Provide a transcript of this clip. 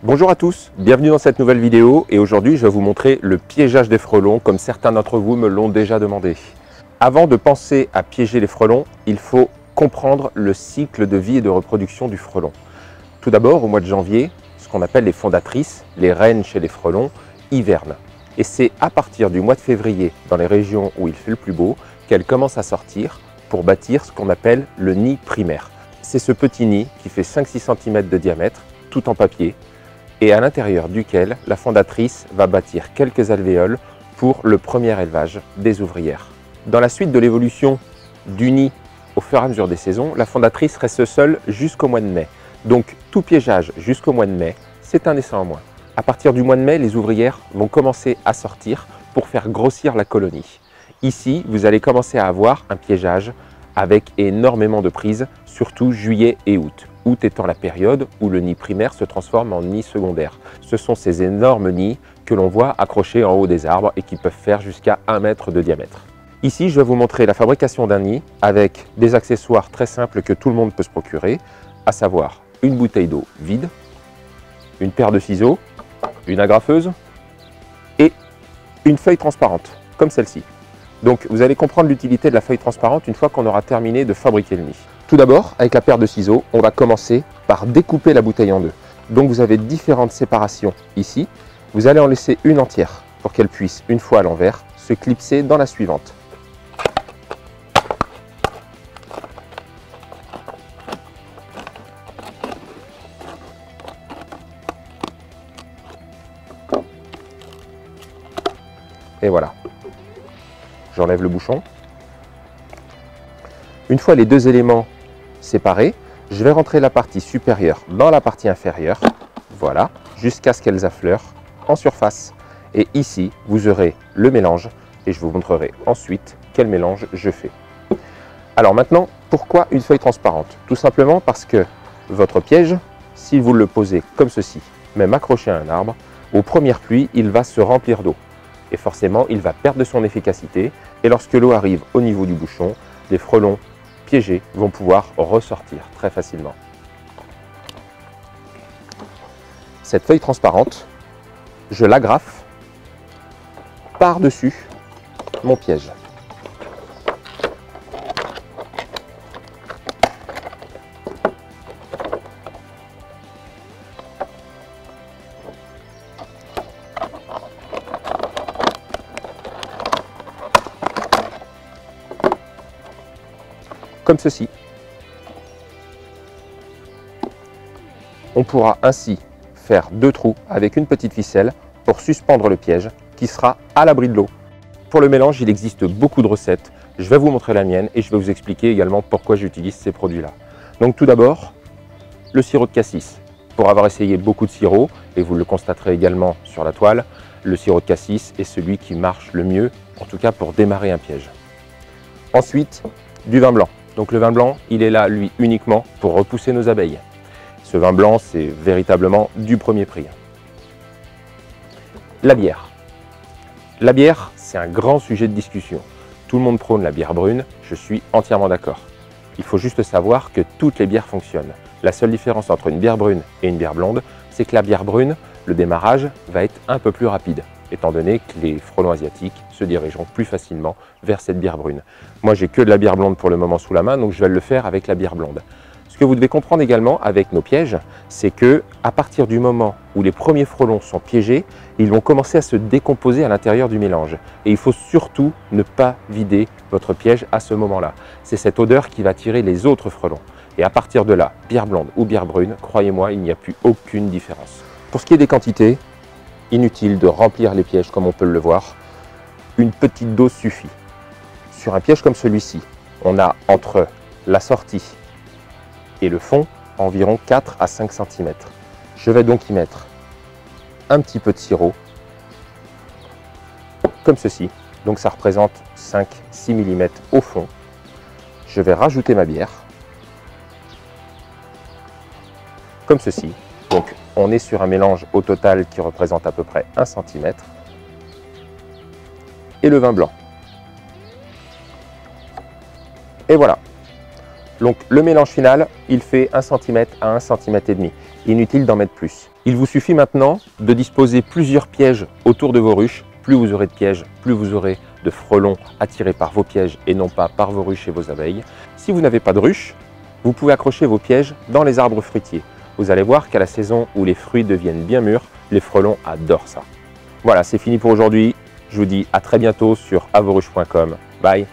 Bonjour à tous, bienvenue dans cette nouvelle vidéo et aujourd'hui je vais vous montrer le piégeage des frelons comme certains d'entre vous me l'ont déjà demandé. Avant de penser à piéger les frelons, il faut comprendre le cycle de vie et de reproduction du frelon. Tout d'abord, au mois de janvier, ce qu'on appelle les fondatrices, les reines chez les frelons, hivernent. Et c'est à partir du mois de février, dans les régions où il fait le plus beau, qu'elles commencent à sortir pour bâtir ce qu'on appelle le nid primaire. C'est ce petit nid qui fait 5-6 cm de diamètre, tout en papier, et à l'intérieur duquel la fondatrice va bâtir quelques alvéoles pour le premier élevage des ouvrières. Dans la suite de l'évolution du nid au fur et à mesure des saisons, la fondatrice reste seule jusqu'au mois de mai. Donc tout piégeage jusqu'au mois de mai, c'est un essaim en moins. À partir du mois de mai, les ouvrières vont commencer à sortir pour faire grossir la colonie. Ici, vous allez commencer à avoir un piégeage avec énormément de prises, surtout juillet et août. Août étant la période où le nid primaire se transforme en nid secondaire. Ce sont ces énormes nids que l'on voit accrochés en haut des arbres et qui peuvent faire jusqu'à 1 mètre de diamètre. Ici, je vais vous montrer la fabrication d'un nid avec des accessoires très simples que tout le monde peut se procurer, à savoir une bouteille d'eau vide, une paire de ciseaux, une agrafeuse et une feuille transparente, comme celle-ci. Donc vous allez comprendre l'utilité de la feuille transparente une fois qu'on aura terminé de fabriquer le nid. Tout d'abord, avec la paire de ciseaux, on va commencer par découper la bouteille en deux. Donc vous avez différentes séparations ici. Vous allez en laisser une entière pour qu'elle puisse, une fois à l'envers, se clipser dans la suivante. Et voilà. J'enlève le bouchon. Une fois les deux éléments séparés, je vais rentrer la partie supérieure dans la partie inférieure, voilà, jusqu'à ce qu'elles affleurent en surface. Et ici, vous aurez le mélange et je vous montrerai ensuite quel mélange je fais. Alors maintenant, pourquoi une feuille transparente? Tout simplement parce que votre piège, si vous le posez comme ceci, même accroché à un arbre, aux premières pluies, il va se remplir d'eau. Et forcément, il va perdre de son efficacité. Et lorsque l'eau arrive au niveau du bouchon, les frelons piégés vont pouvoir ressortir très facilement. Cette feuille transparente, je l'agrafe par-dessus mon piège. Comme ceci. On pourra ainsi faire deux trous avec une petite ficelle pour suspendre le piège qui sera à l'abri de l'eau. Pour le mélange, il existe beaucoup de recettes. Je vais vous montrer la mienne et je vais vous expliquer également pourquoi j'utilise ces produits-là. Donc tout d'abord, le sirop de cassis. Pour avoir essayé beaucoup de sirops, et vous le constaterez également sur la toile, le sirop de cassis est celui qui marche le mieux, en tout cas pour démarrer un piège. Ensuite, du vin blanc. Donc le vin blanc, il est là, lui, uniquement pour repousser nos abeilles. Ce vin blanc, c'est véritablement du premier prix. La bière. La bière, c'est un grand sujet de discussion. Tout le monde prône la bière brune, je suis entièrement d'accord. Il faut juste savoir que toutes les bières fonctionnent. La seule différence entre une bière brune et une bière blonde, c'est que la bière brune, le démarrage va être un peu plus rapide, étant donné que les frelons asiatiques se dirigeront plus facilement vers cette bière brune. Moi, j'ai que de la bière blonde pour le moment sous la main, donc je vais le faire avec la bière blonde. Ce que vous devez comprendre également avec nos pièges, c'est que à partir du moment où les premiers frelons sont piégés, ils vont commencer à se décomposer à l'intérieur du mélange. Et il faut surtout ne pas vider votre piège à ce moment-là. C'est cette odeur qui va attirer les autres frelons. Et à partir de là, bière blonde ou bière brune, croyez-moi, il n'y a plus aucune différence. Pour ce qui est des quantités, inutile de remplir les pièges comme on peut le voir. Une petite dose suffit. Sur un piège comme celui-ci, on a entre la sortie et le fond environ 4 à 5 cm. Je vais donc y mettre un petit peu de sirop, comme ceci. Donc ça représente 5-6 mm au fond. Je vais rajouter ma bière, comme ceci. Donc on est sur un mélange au total qui représente à peu près 1 cm. Et le vin blanc. Et voilà. Donc le mélange final, il fait 1 cm à 1,5 cm. Inutile d'en mettre plus. Il vous suffit maintenant de disposer plusieurs pièges autour de vos ruches. Plus vous aurez de pièges, plus vous aurez de frelons attirés par vos pièges et non pas par vos ruches et vos abeilles. Si vous n'avez pas de ruche, vous pouvez accrocher vos pièges dans les arbres fruitiers. Vous allez voir qu'à la saison où les fruits deviennent bien mûrs, les frelons adorent ça. Voilà, c'est fini pour aujourd'hui. Je vous dis à très bientôt sur avoruches.com. Bye!